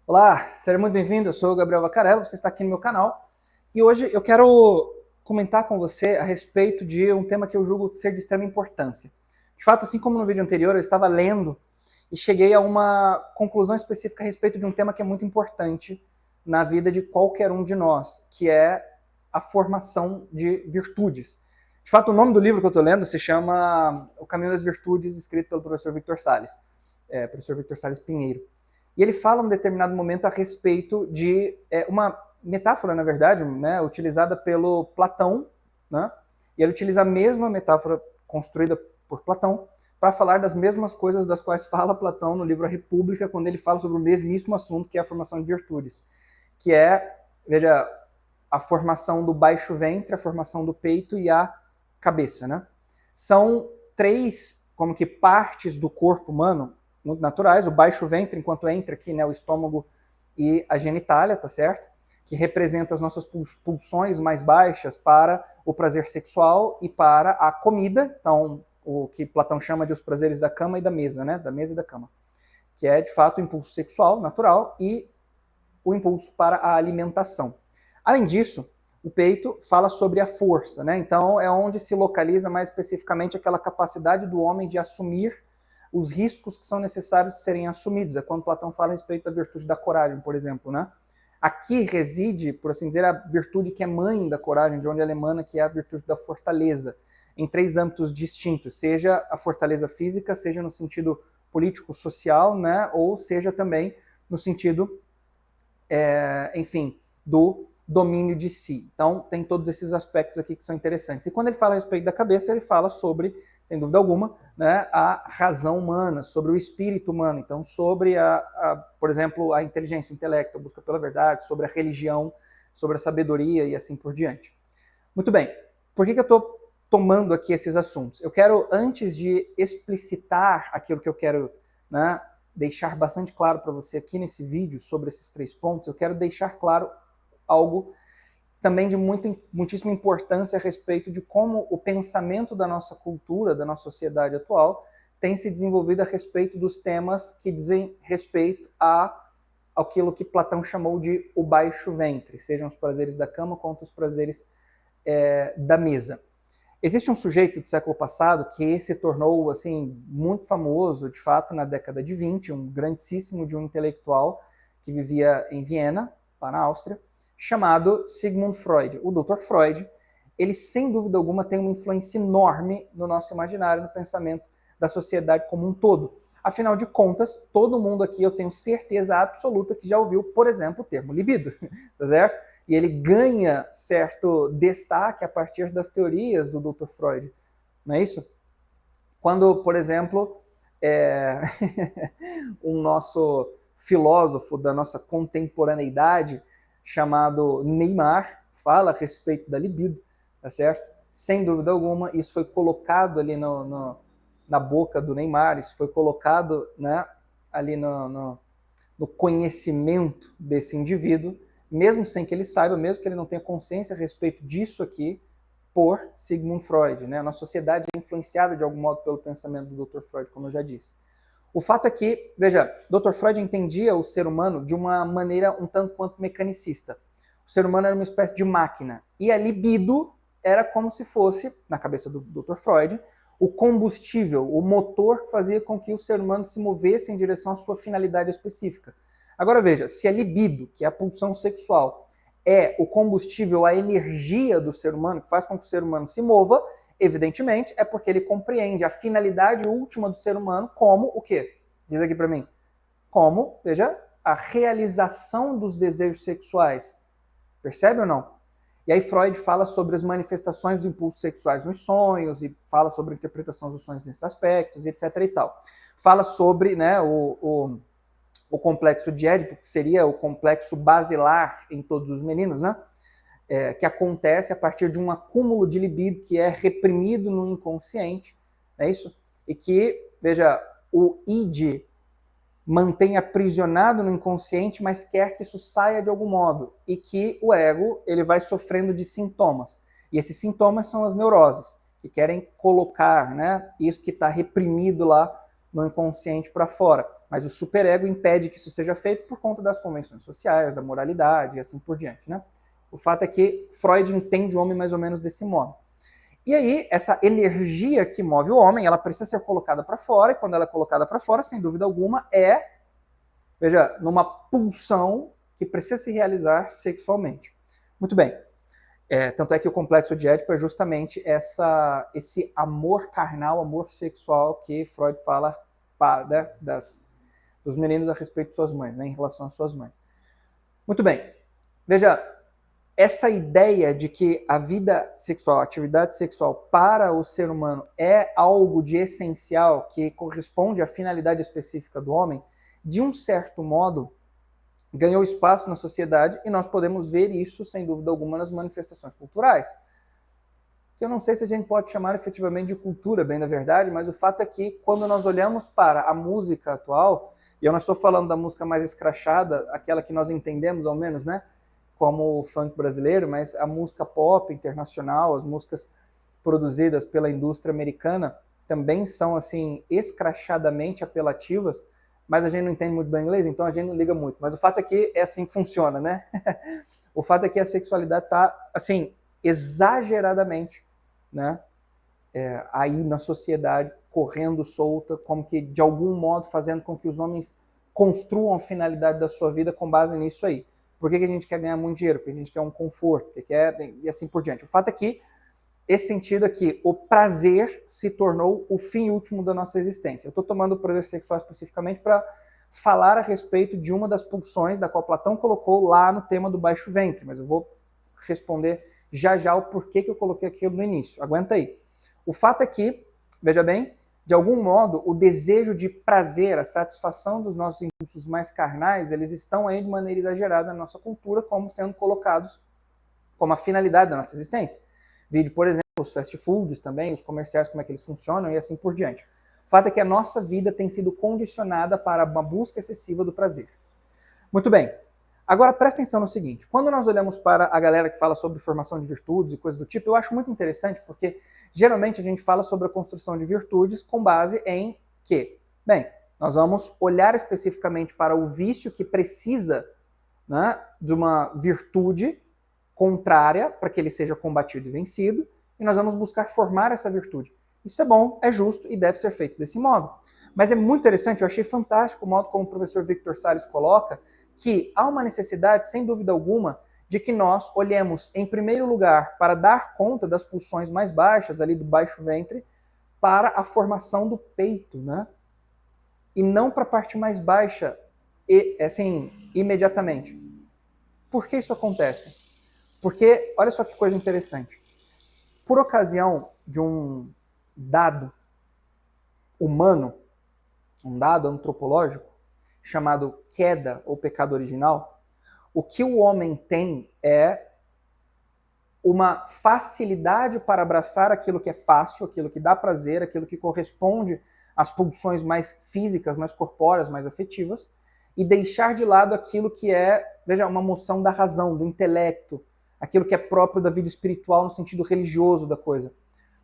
Olá, seja muito bem-vindo. Eu sou o Gabriel Vacarello, você está aqui no meu canal e hoje eu quero comentar com você a respeito de um tema que eu julgo ser de extrema importância. De fato, assim como no vídeo anterior, eu estava lendo e cheguei a uma conclusão específica a respeito de um tema que é muito importante na vida de qualquer um de nós, que é a formação de virtudes. De fato, o nome do livro que eu estou lendo se chama O Caminho das Virtudes, escrito pelo professor Victor Salles, professor Victor Salles Pinheiro. E ele fala, em um determinado momento, a respeito de uma metáfora, na verdade, né, utilizada pelo Platão, né? E ele utiliza a mesma metáfora construída por Platão para falar das mesmas coisas das quais fala Platão no livro A República, quando ele fala sobre o mesmíssimo assunto, que é a formação de virtudes, que é, veja, a formação do baixo ventre, a formação do peito e a cabeça, né? São três, como que, partes do corpo humano muito naturais, o baixo ventre, enquanto entra aqui, né, o estômago e a genitália, tá certo? Que representa as nossas pulsões mais baixas para o prazer sexual e para a comida, então, o que Platão chama de os prazeres da cama e da mesa, né, da mesa e da cama, que é, de fato, o impulso sexual natural e o impulso para a alimentação. Além disso, o peito fala sobre a força, né? Então é onde se localiza mais especificamente aquela capacidade do homem de assumir os riscos que são necessários de serem assumidos. É quando Platão fala a respeito da virtude da coragem, por exemplo, né? Aqui reside, por assim dizer, a virtude que é mãe da coragem, de onde ela emana, que é a virtude da fortaleza, em três âmbitos distintos, seja a fortaleza física, seja no sentido político-social, né? Ou seja também no sentido enfim, do domínio de si. Então, tem todos esses aspectos aqui que são interessantes. E quando ele fala a respeito da cabeça, ele fala sobre, sem dúvida alguma, né, a razão humana, sobre o espírito humano. Então, sobre, por exemplo, a inteligência, o intelecto, a busca pela verdade, sobre a religião, sobre a sabedoria e assim por diante. Muito bem. Por que eu estou tomando aqui esses assuntos? Eu quero, antes de explicitar aquilo que eu quero, né, deixar bastante claro para você aqui nesse vídeo sobre esses três pontos, eu quero deixar claro algo também de muitíssima importância a respeito de como o pensamento da nossa cultura, da nossa sociedade atual, tem se desenvolvido a respeito dos temas que dizem respeito àquilo que Platão chamou de o baixo ventre, sejam os prazeres da cama quanto os prazeres da mesa. Existe um sujeito do século passado que se tornou assim muito famoso, de fato, na década de 20, um grandíssimo de um intelectual que vivia em Viena, lá na Áustria, chamado Sigmund Freud. O Dr. Freud, ele sem dúvida alguma tem uma influência enorme no nosso imaginário, no pensamento da sociedade como um todo. Afinal de contas, todo mundo aqui, eu tenho certeza absoluta que já ouviu, por exemplo, o termo libido, tá certo? E ele ganha certo destaque a partir das teorias do Dr. Freud, não é isso? Quando, por exemplo, um nosso filósofo da nossa contemporaneidade, chamado Neymar, fala a respeito da libido, tá certo? Sem dúvida alguma, isso foi colocado ali na boca do Neymar, isso foi colocado, né, ali no conhecimento desse indivíduo, mesmo sem que ele saiba, mesmo que ele não tenha consciência a respeito disso aqui, por Sigmund Freud, né? A nossa sociedade é influenciada de algum modo pelo pensamento do Dr. Freud, como eu já disse. O fato é que, veja, Dr. Freud entendia o ser humano de uma maneira um tanto quanto mecanicista. O ser humano era uma espécie de máquina, e a libido era como se fosse, na cabeça do Dr. Freud, o combustível, o motor que fazia com que o ser humano se movesse em direção à sua finalidade específica. Agora veja, se a libido, que é a pulsão sexual, é o combustível, a energia do ser humano, que faz com que o ser humano se mova, evidentemente é porque ele compreende a finalidade última do ser humano como o quê? Diz aqui para mim. Como, veja, a realização dos desejos sexuais. Percebe ou não? E aí Freud fala sobre as manifestações dos impulsos sexuais nos sonhos e fala sobre a interpretação dos sonhos nesses aspectos, etc. e tal. Fala sobre, né, o complexo de Édipo, que seria o complexo basilar em todos os meninos, né? Que acontece a partir de um acúmulo de libido que é reprimido no inconsciente, não é isso? E que, veja, o id mantém aprisionado no inconsciente, mas quer que isso saia de algum modo, e que o ego ele vai sofrendo de sintomas. E esses sintomas são as neuroses, que querem colocar, né, isso que está reprimido lá no inconsciente para fora. Mas o superego impede que isso seja feito por conta das convenções sociais, da moralidade e assim por diante, né? O fato é que Freud entende o homem mais ou menos desse modo. E aí, essa energia que move o homem, ela precisa ser colocada para fora, e quando ela é colocada para fora, sem dúvida alguma, veja, numa pulsão que precisa se realizar sexualmente. Muito bem. Tanto é que o complexo de Édipo é justamente esse amor carnal, amor sexual que Freud fala né, dos meninos a respeito de suas mães, né, em relação às suas mães. Muito bem. Veja, essa ideia de que a vida sexual, a atividade sexual para o ser humano é algo de essencial que corresponde à finalidade específica do homem, de um certo modo, ganhou espaço na sociedade e nós podemos ver isso, sem dúvida alguma, nas manifestações culturais. Que eu não sei se a gente pode chamar efetivamente de cultura, bem na verdade, mas o fato é que quando nós olhamos para a música atual, e eu não estou falando da música mais escrachada, aquela que nós entendemos ao menos, né, como o funk brasileiro, mas a música pop internacional, as músicas produzidas pela indústria americana também são assim escrachadamente apelativas, mas a gente não entende muito bem inglês, então a gente não liga muito. Mas o fato é que é assim que funciona, né? O fato é que a sexualidade está, assim, exageradamente, né, aí na sociedade, correndo solta, como que de algum modo fazendo com que os homens construam a finalidade da sua vida com base nisso aí. Por que a gente quer ganhar muito dinheiro? Porque a gente quer um conforto, porque quer, e assim por diante. O fato é que esse sentido aqui, o prazer se tornou o fim último da nossa existência. Eu estou tomando o prazer sexual especificamente para falar a respeito de uma das pulsões da qual Platão colocou lá no tema do baixo ventre, mas eu vou responder já já o porquê que eu coloquei aquilo no início. Aguenta aí. O fato é que, veja bem, de algum modo, o desejo de prazer, a satisfação dos nossos impulsos mais carnais, eles estão aí de maneira exagerada na nossa cultura como sendo colocados como a finalidade da nossa existência. Vídeo, por exemplo, os fast foods também, os comerciais, como é que eles funcionam e assim por diante. O fato é que a nossa vida tem sido condicionada para uma busca excessiva do prazer. Muito bem. Agora, presta atenção no seguinte. Quando nós olhamos para a galera que fala sobre formação de virtudes e coisas do tipo, eu acho muito interessante porque, geralmente, a gente fala sobre a construção de virtudes com base em que? Bem, nós vamos olhar especificamente para o vício que precisa, né, de uma virtude contrária para que ele seja combatido e vencido, e nós vamos buscar formar essa virtude. Isso é bom, é justo e deve ser feito desse modo. Mas é muito interessante, eu achei fantástico o modo como o professor Victor Salles coloca que há uma necessidade, sem dúvida alguma, de que nós olhemos, em primeiro lugar, para dar conta das pulsões mais baixas, ali do baixo ventre, para a formação do peito, né? E não para a parte mais baixa, assim, imediatamente. Por que isso acontece? Porque, olha só que coisa interessante. Por ocasião de um dado humano, um dado antropológico, chamado queda ou pecado original, o que o homem tem é uma facilidade para abraçar aquilo que é fácil, aquilo que dá prazer, aquilo que corresponde às pulsões mais físicas, mais corpóreas, mais afetivas, e deixar de lado aquilo que é, veja, uma moção da razão, do intelecto, aquilo que é próprio da vida espiritual no sentido religioso da coisa.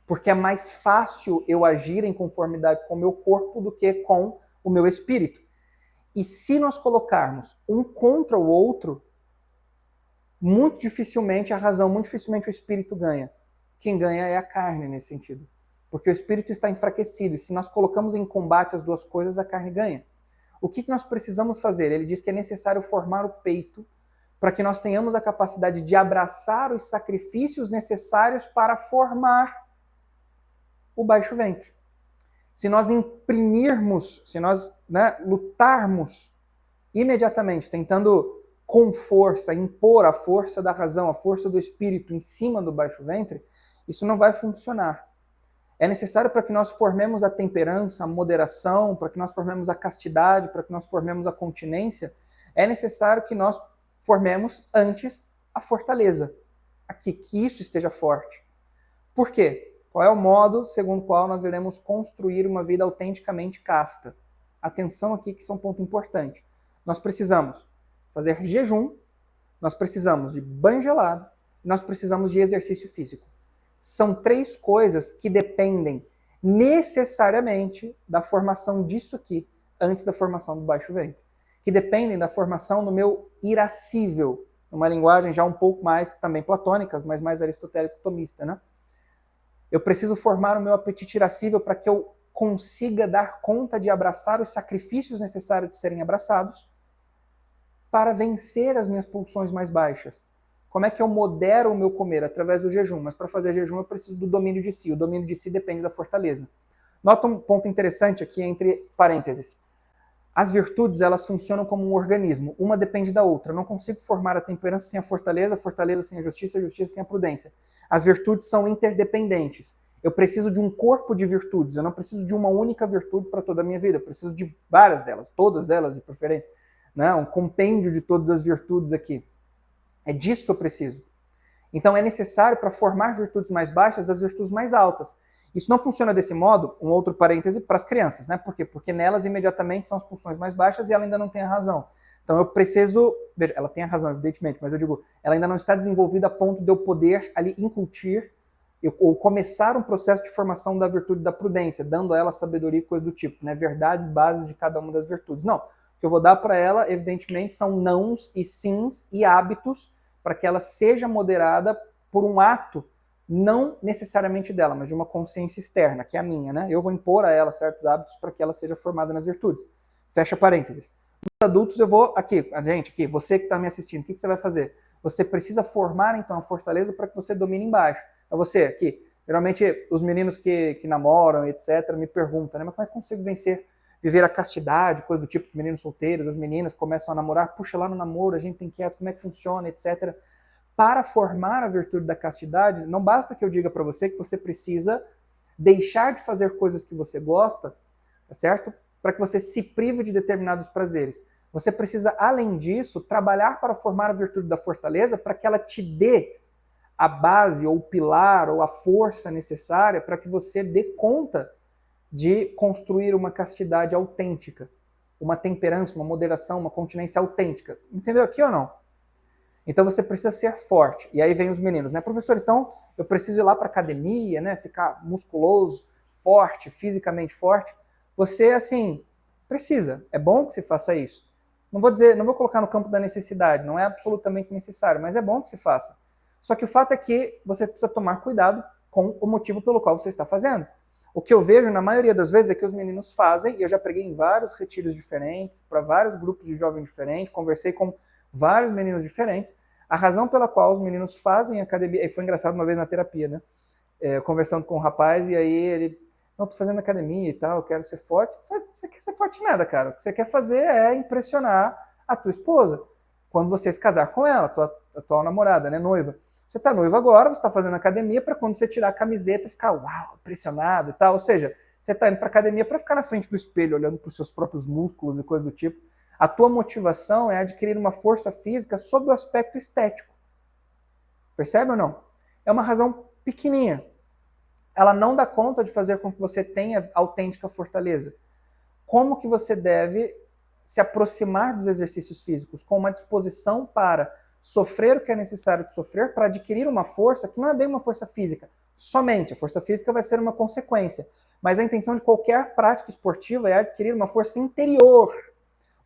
Porque é mais fácil eu agir em conformidade com o meu corpo do que com o meu espírito. E se nós colocarmos um contra o outro, muito dificilmente a razão, muito dificilmente o espírito ganha. Quem ganha é a carne nesse sentido. Porque o espírito está enfraquecido. E se nós colocamos em combate as duas coisas, a carne ganha. O que nós precisamos fazer? Ele diz que é necessário formar o peito para que nós tenhamos a capacidade de abraçar os sacrifícios necessários para formar o baixo ventre. Se nós imprimirmos, se nós, né, lutarmos imediatamente, tentando com força, impor a força da razão, a força do espírito em cima do baixo ventre, isso não vai funcionar. É necessário para que nós formemos a temperança, a moderação, para que nós formemos a castidade, para que nós formemos a continência, é necessário que nós formemos antes a fortaleza, aqui, que isso esteja forte. Por quê? Qual é o modo segundo o qual nós iremos construir uma vida autenticamente casta? Atenção aqui que isso é um ponto importante. Nós precisamos fazer jejum, nós precisamos de banho gelado, nós precisamos de exercício físico. São três coisas que dependem necessariamente da formação disso aqui, antes da formação do baixo ventre, que dependem da formação do meu irascível, uma linguagem já um pouco mais também platônica, mas mais aristotélico-tomista, né? Eu preciso formar o meu apetite irascível para que eu consiga dar conta de abraçar os sacrifícios necessários de serem abraçados para vencer as minhas pulsões mais baixas. Como é que eu modero o meu comer? Através do jejum. Mas para fazer jejum eu preciso do domínio de si. O domínio de si depende da fortaleza. Nota um ponto interessante aqui entre parênteses. As virtudes, elas funcionam como um organismo. Uma depende da outra. Eu não consigo formar a temperança sem a fortaleza sem a justiça sem a prudência. As virtudes são interdependentes. Eu preciso de um corpo de virtudes. Eu não preciso de uma única virtude para toda a minha vida. Eu preciso de várias delas, todas elas de preferência. Né? Um compêndio de todas as virtudes aqui. É disso que eu preciso. Então é necessário para formar virtudes mais baixas das virtudes mais altas. Isso não funciona desse modo, um outro parêntese, para as crianças, né? Por quê? Porque nelas imediatamente são as pulsões mais baixas e ela ainda não tem a razão. Então eu preciso, veja, ela tem a razão evidentemente, mas eu digo, ela ainda não está desenvolvida a ponto de eu poder ali incutir ou começar um processo de formação da virtude da prudência, dando a ela sabedoria e coisa do tipo, né? Verdades, bases de cada uma das virtudes. Não, o que eu vou dar para ela, evidentemente, são nãos e sims e hábitos para que ela seja moderada por um ato não necessariamente dela, mas de uma consciência externa, que é a minha, né? Eu vou impor a ela certos hábitos para que ela seja formada nas virtudes. Fecha parênteses. Os adultos eu vou, aqui, você que está me assistindo, o que você vai fazer? Você precisa formar, então, a fortaleza para que você domine embaixo. Então você, aqui, geralmente os meninos que namoram, etc., me perguntam, né? Mas como é que eu consigo viver a castidade, coisa do tipo, os meninos solteiros, as meninas começam a namorar, puxa lá no namoro, a gente tem quieto, como é que funciona, etc., para formar a virtude da castidade, não basta que eu diga para você que você precisa deixar de fazer coisas que você gosta, tá certo? Para que você se prive de determinados prazeres. Você precisa, além disso, trabalhar para formar a virtude da fortaleza para que ela te dê a base, ou o pilar, ou a força necessária para que você dê conta de construir uma castidade autêntica, uma temperança, uma moderação, uma continência autêntica. Entendeu aqui ou não? Então você precisa ser forte. E aí vem os meninos, né? Professor, então eu preciso ir lá para academia, né? Ficar musculoso, forte, fisicamente forte. Você, assim, precisa. É bom que você faça isso. Não vou colocar no campo da necessidade, não é absolutamente necessário, mas é bom que você faça. Só que o fato é que você precisa tomar cuidado com o motivo pelo qual você está fazendo. O que eu vejo na maioria das vezes é que os meninos fazem, e eu já preguei em vários retiros diferentes, para vários grupos de jovens diferentes, conversei com vários meninos diferentes, a razão pela qual os meninos fazem academia, e foi engraçado uma vez na terapia, né, conversando com um rapaz, e aí ele, não, tô fazendo academia e tal, eu quero ser forte. Você quer ser forte nada, cara, o que você quer fazer é impressionar a tua esposa, quando você se casar com ela, tua atual namorada, né, noiva. Você tá noivo agora, você tá fazendo academia para quando você tirar a camiseta ficar, uau, impressionado e tal, ou seja, você tá indo pra academia para ficar na frente do espelho, olhando para os seus próprios músculos e coisa do tipo. A tua motivação é adquirir uma força física sob o aspecto estético. Percebe ou não? É uma razão pequenininha. Ela não dá conta de fazer com que você tenha autêntica fortaleza. Como que você deve se aproximar dos exercícios físicos? Com uma disposição para sofrer o que é necessário de sofrer, para adquirir uma força que não é bem uma força física. Somente. A força física vai ser uma consequência. Mas a intenção de qualquer prática esportiva é adquirir uma força interior,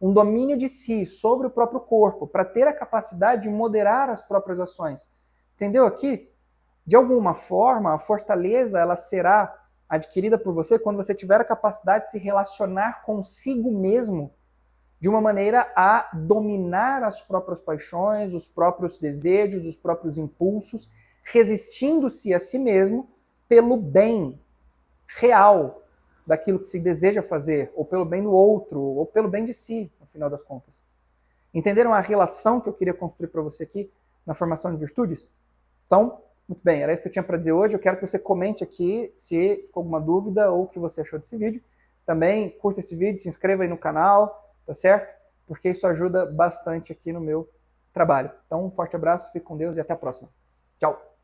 um domínio de si sobre o próprio corpo, para ter a capacidade de moderar as próprias ações. Entendeu aqui? De alguma forma, a fortaleza ela será adquirida por você quando você tiver a capacidade de se relacionar consigo mesmo de uma maneira a dominar as próprias paixões, os próprios desejos, os próprios impulsos, resistindo-se a si mesmo pelo bem real daquilo que se deseja fazer, ou pelo bem do outro, ou pelo bem de si, no final das contas. Entenderam a relação que eu queria construir para você aqui na formação de virtudes? Então, muito bem, era isso que eu tinha para dizer hoje. Eu quero que você comente aqui se ficou alguma dúvida ou o que você achou desse vídeo. Também curta esse vídeo, se inscreva aí no canal, tá certo? Porque isso ajuda bastante aqui no meu trabalho. Então, um forte abraço, fique com Deus e até a próxima. Tchau!